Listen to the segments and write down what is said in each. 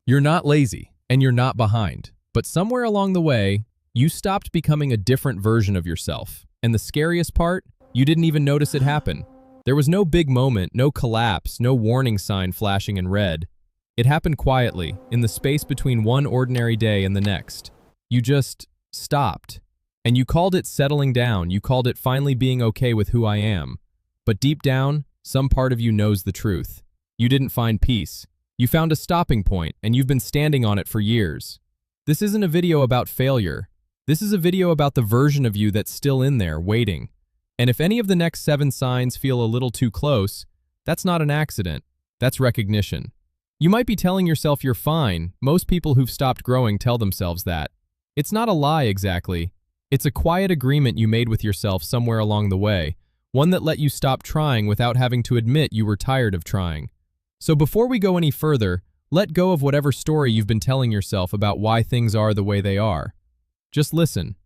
You're not lazy, and you're not behind. But somewhere along the way, you stopped becoming a different version of yourself. And the scariest part, you didn't even notice it happen. There was no big moment, no collapse, no warning sign flashing in red. It happened quietly, in the space between one ordinary day and the next. You just stopped. And you called it settling down, you called it finally being okay with who I am. But deep down, some part of you knows the truth. You didn't find peace. You found a stopping point, and you've been standing on it for years. This isn't a video about failure. This is a video about the version of you that's still in there, waiting. And if any of the next 7 signs feel a little too close, that's not an accident. That's recognition. You might be telling yourself you're fine. Most people who've stopped growing tell themselves that. It's not a lie exactly. It's a quiet agreement you made with yourself somewhere along the way, one that let you stop trying without having to admit you were tired of trying. So before we go any further, let go of whatever story you've been telling yourself about why things are the way they are. Just listen,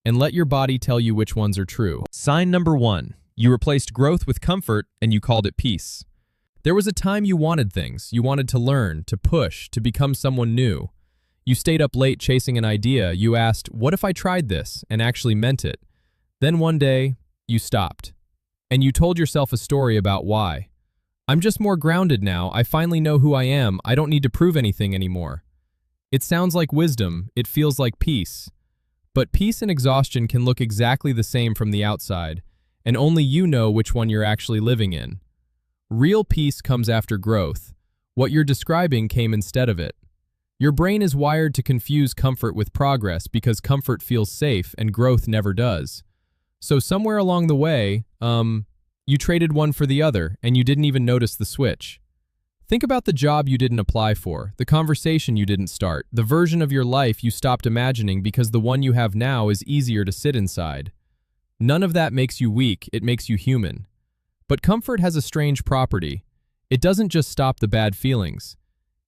and let your body tell you which ones are true. Sign number 1. You replaced growth with comfort, and you called it peace. There was a time you wanted things. You wanted to learn, to push, to become someone new. You stayed up late chasing an idea. You asked, what if I tried this, and actually meant it? Then one day, you stopped. And you told yourself a story about why. I'm just more grounded now. I finally know who I am. I don't need to prove anything anymore. It sounds like wisdom. It feels like peace. But peace and exhaustion can look exactly the same from the outside, and only you know which one you're actually living in. Real peace comes after growth. What you're describing came instead of it. Your brain is wired to confuse comfort with progress because comfort feels safe and growth never does. So somewhere along the way, you traded one for the other, and you didn't even notice the switch. Think about the job you didn't apply for, the conversation you didn't start, the version of your life you stopped imagining because the one you have now is easier to sit inside. None of that makes you weak, it makes you human. But comfort has a strange property. It doesn't just stop the bad feelings.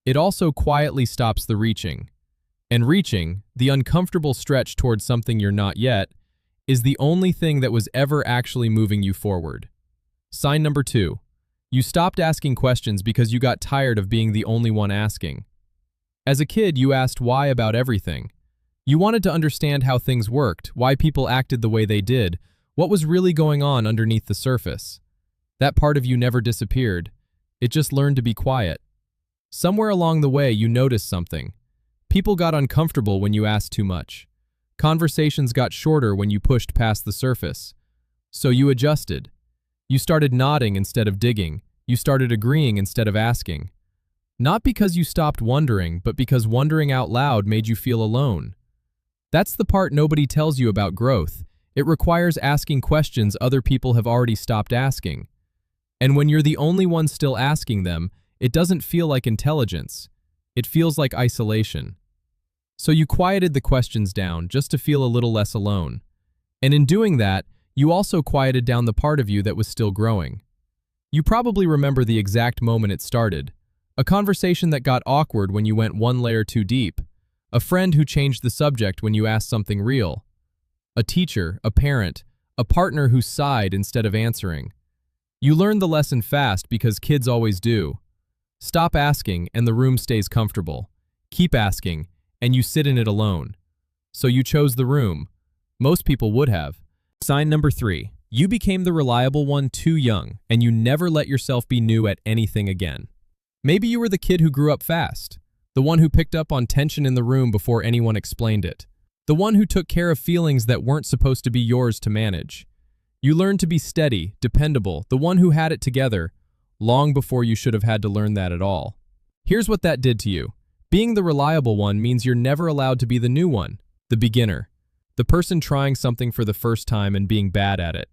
It also quietly stops the reaching. And reaching, the uncomfortable stretch towards something you're not yet, is the only thing that was ever actually moving you forward. Sign number 2. You stopped asking questions because you got tired of being the only one asking. As a kid, you asked why about everything. You wanted to understand how things worked, why people acted the way they did, what was really going on underneath the surface. That part of you never disappeared. It just learned to be quiet. Somewhere along the way, you noticed something. People got uncomfortable when you asked too much. Conversations got shorter when you pushed past the surface. So you adjusted. You started nodding instead of digging. You started agreeing instead of asking. Not because you stopped wondering, but because wondering out loud made you feel alone. That's the part nobody tells you about growth. It requires asking questions other people have already stopped asking. And when you're the only one still asking them, it doesn't feel like intelligence. It feels like isolation. So you quieted the questions down just to feel a little less alone. And in doing that, you also quieted down the part of you that was still growing. You probably remember the exact moment it started. A conversation that got awkward when you went one layer too deep. A friend who changed the subject when you asked something real. A teacher, a parent, a partner who sighed instead of answering. You learned the lesson fast because kids always do. Stop asking and the room stays comfortable. Keep asking and you sit in it alone. So you chose the room. Most people would have. Sign number 3. You became the reliable one too young, and you never let yourself be new at anything again. Maybe you were the kid who grew up fast, the one who picked up on tension in the room before anyone explained it, the one who took care of feelings that weren't supposed to be yours to manage. You learned to be steady, dependable, the one who had it together, long before you should have had to learn that at all. Here's what that did to you. Being the reliable one means you're never allowed to be the new one, the beginner. The person trying something for the first time and being bad at it.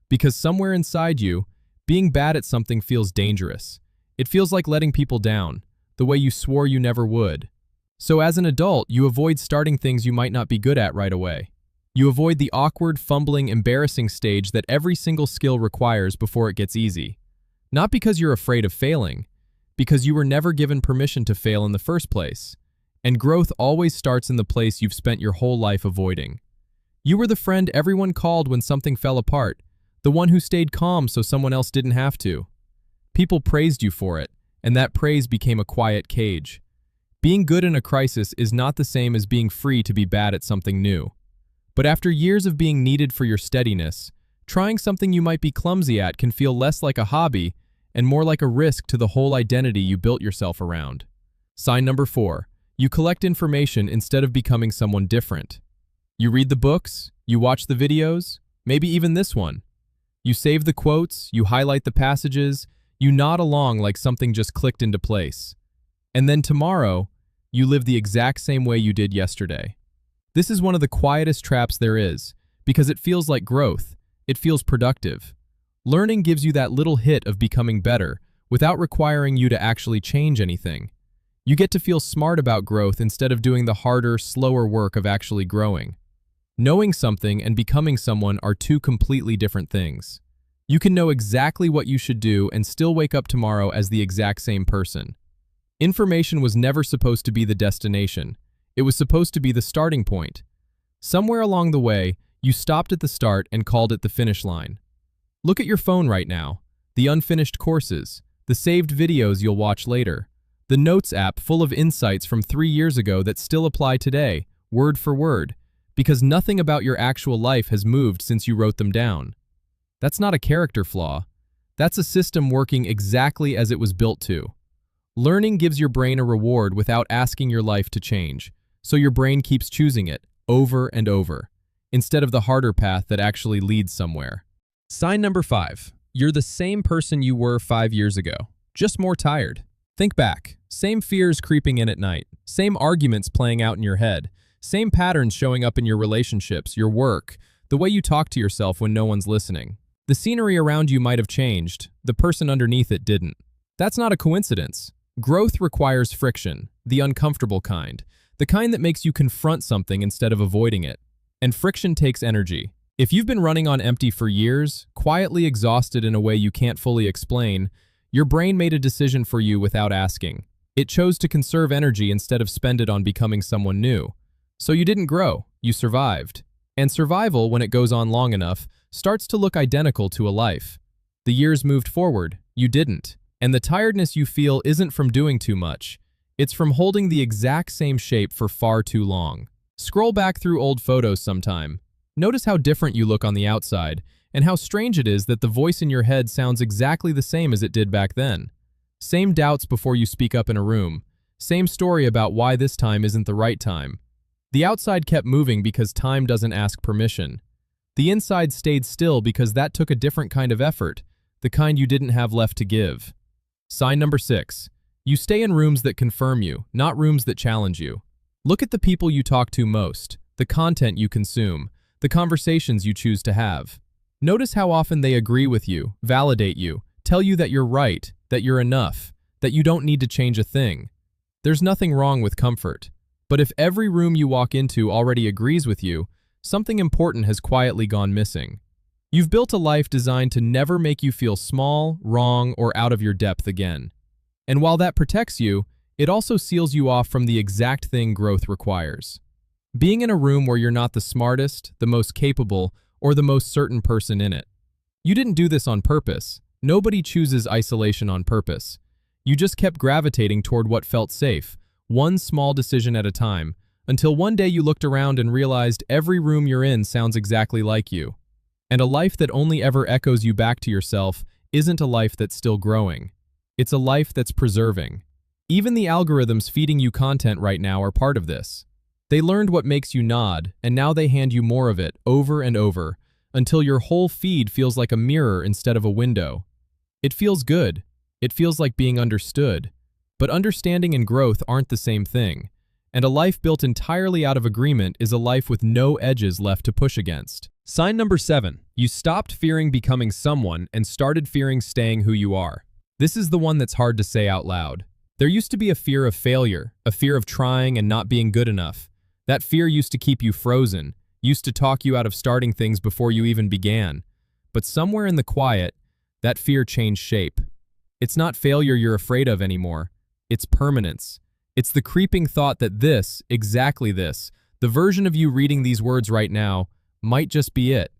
Because somewhere inside you, being bad at something feels dangerous. It feels like letting people down, the way you swore you never would. So as an adult, you avoid starting things you might not be good at right away. You avoid the awkward, fumbling, embarrassing stage that every single skill requires before it gets easy. Not because you're afraid of failing, because you were never given permission to fail in the first place. And growth always starts in the place you've spent your whole life avoiding. You were the friend everyone called when something fell apart, the one who stayed calm so someone else didn't have to. People praised you for it, and that praise became a quiet cage. Being good in a crisis is not the same as being free to be bad at something new. But after years of being needed for your steadiness, trying something you might be clumsy at can feel less like a hobby and more like a risk to the whole identity you built yourself around. Sign number 4. You collect information instead of becoming someone different. You read the books, you watch the videos, maybe even this one. You save the quotes, you highlight the passages, you nod along like something just clicked into place. And then tomorrow, you live the exact same way you did yesterday. This is one of the quietest traps there is, because it feels like growth. It feels productive. Learning gives you that little hit of becoming better without requiring you to actually change anything. You get to feel smart about growth instead of doing the harder, slower work of actually growing. Knowing something and becoming someone are two completely different things. You can know exactly what you should do and still wake up tomorrow as the exact same person. Information was never supposed to be the destination. It was supposed to be the starting point. Somewhere along the way, you stopped at the start and called it the finish line. Look at your phone right now. The unfinished courses, the saved videos you'll watch later, the Notes app full of insights from 3 years ago that still apply today, word for word, because nothing about your actual life has moved since you wrote them down. That's not a character flaw. That's a system working exactly as it was built to. Learning gives your brain a reward without asking your life to change, so your brain keeps choosing it over and over, instead of the harder path that actually leads somewhere. Sign number 5. You're the same person you were 5 years ago, just more tired. Think back. Same fears creeping in at night, same arguments playing out in your head, same patterns showing up in your relationships, your work, the way you talk to yourself when no one's listening. The scenery around you might have changed, the person underneath it didn't. That's not a coincidence. Growth requires friction, the uncomfortable kind, the kind that makes you confront something instead of avoiding it. And friction takes energy. If you've been running on empty for years, quietly exhausted in a way you can't fully explain, your brain made a decision for you without asking. It chose to conserve energy instead of spend it on becoming someone new. So you didn't grow, you survived. And survival, when it goes on long enough, starts to look identical to a life. The years moved forward, you didn't. And the tiredness you feel isn't from doing too much. It's from holding the exact same shape for far too long. Scroll back through old photos sometime. Notice how different you look on the outside, and how strange it is that the voice in your head sounds exactly the same as it did back then. Same doubts before you speak up in a room. Same story about why this time isn't the right time. The outside kept moving because time doesn't ask permission. The inside stayed still because that took a different kind of effort, the kind you didn't have left to give. Sign number 6. You stay in rooms that confirm you, not rooms that challenge you. Look at the people you talk to most, the content you consume, the conversations you choose to have. Notice how often they agree with you, validate you, tell you that you're right, that you're enough, that you don't need to change a thing. There's nothing wrong with comfort. But if every room you walk into already agrees with you, something important has quietly gone missing. You've built a life designed to never make you feel small, wrong, or out of your depth again. And while that protects you, it also seals you off from the exact thing growth requires. Being in a room where you're not the smartest, the most capable, or the most certain person in it. You didn't do this on purpose. Nobody chooses isolation on purpose. You just kept gravitating toward what felt safe, one small decision at a time, until one day you looked around and realized every room you're in sounds exactly like you. And a life that only ever echoes you back to yourself isn't a life that's still growing. It's a life that's preserving. Even the algorithms feeding you content right now are part of this. They learned what makes you nod, and now they hand you more of it over and over, until your whole feed feels like a mirror instead of a window. It feels good. It feels like being understood. But understanding and growth aren't the same thing. And a life built entirely out of agreement is a life with no edges left to push against. Sign number 7. You stopped fearing becoming someone and started fearing staying who you are. This is the one that's hard to say out loud. There used to be a fear of failure, a fear of trying and not being good enough. That fear used to keep you frozen, used to talk you out of starting things before you even began. But somewhere in the quiet, that fear changed shape. It's not failure you're afraid of anymore. It's permanence. It's the creeping thought that this, exactly this, the version of you reading these words right now, might just be it.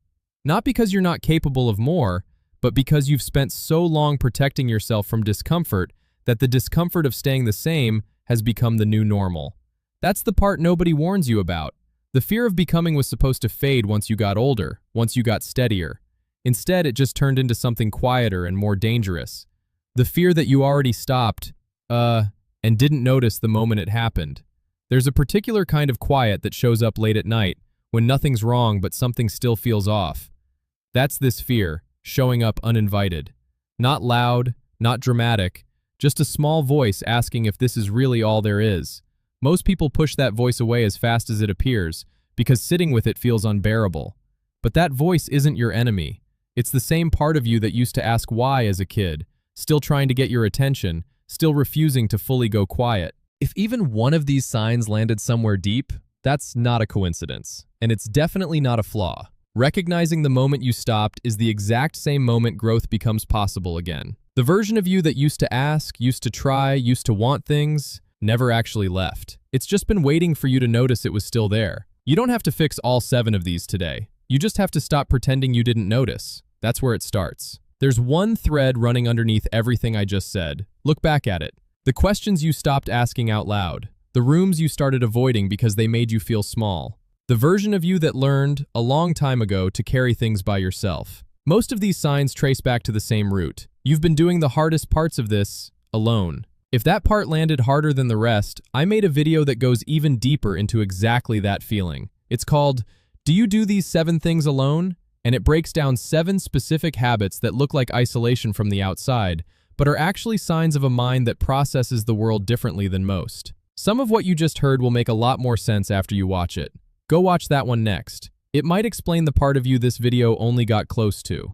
Not because you're not capable of more, but because you've spent so long protecting yourself from discomfort that the discomfort of staying the same has become the new normal. That's the part nobody warns you about. The fear of becoming was supposed to fade once you got older, once you got steadier. Instead, it just turned into something quieter and more dangerous. The fear that you already stopped, and didn't notice the moment it happened. There's a particular kind of quiet that shows up late at night, when nothing's wrong but something still feels off. That's this fear, showing up uninvited. Not loud, not dramatic, just a small voice asking if this is really all there is. Most people push that voice away as fast as it appears, because sitting with it feels unbearable. But that voice isn't your enemy. It's the same part of you that used to ask why as a kid, still trying to get your attention, still refusing to fully go quiet. If even one of these signs landed somewhere deep, that's not a coincidence, and it's definitely not a flaw. Recognizing the moment you stopped is the exact same moment growth becomes possible again. The version of you that used to ask, used to try, used to want things, never actually left. It's just been waiting for you to notice it was still there. You don't have to fix all 7 of these today. You just have to stop pretending you didn't notice. That's where it starts. There's one thread running underneath everything I just said. Look back at it. The questions you stopped asking out loud. The rooms you started avoiding because they made you feel small. The version of you that learned, a long time ago, to carry things by yourself. Most of these signs trace back to the same root. You've been doing the hardest parts of this alone. If that part landed harder than the rest, I made a video that goes even deeper into exactly that feeling. It's called, Do You Do These 7 Things Alone? And it breaks down 7 specific habits that look like isolation from the outside, but are actually signs of a mind that processes the world differently than most. Some of what you just heard will make a lot more sense after you watch it. Go watch that one next. It might explain the part of you this video only got close to.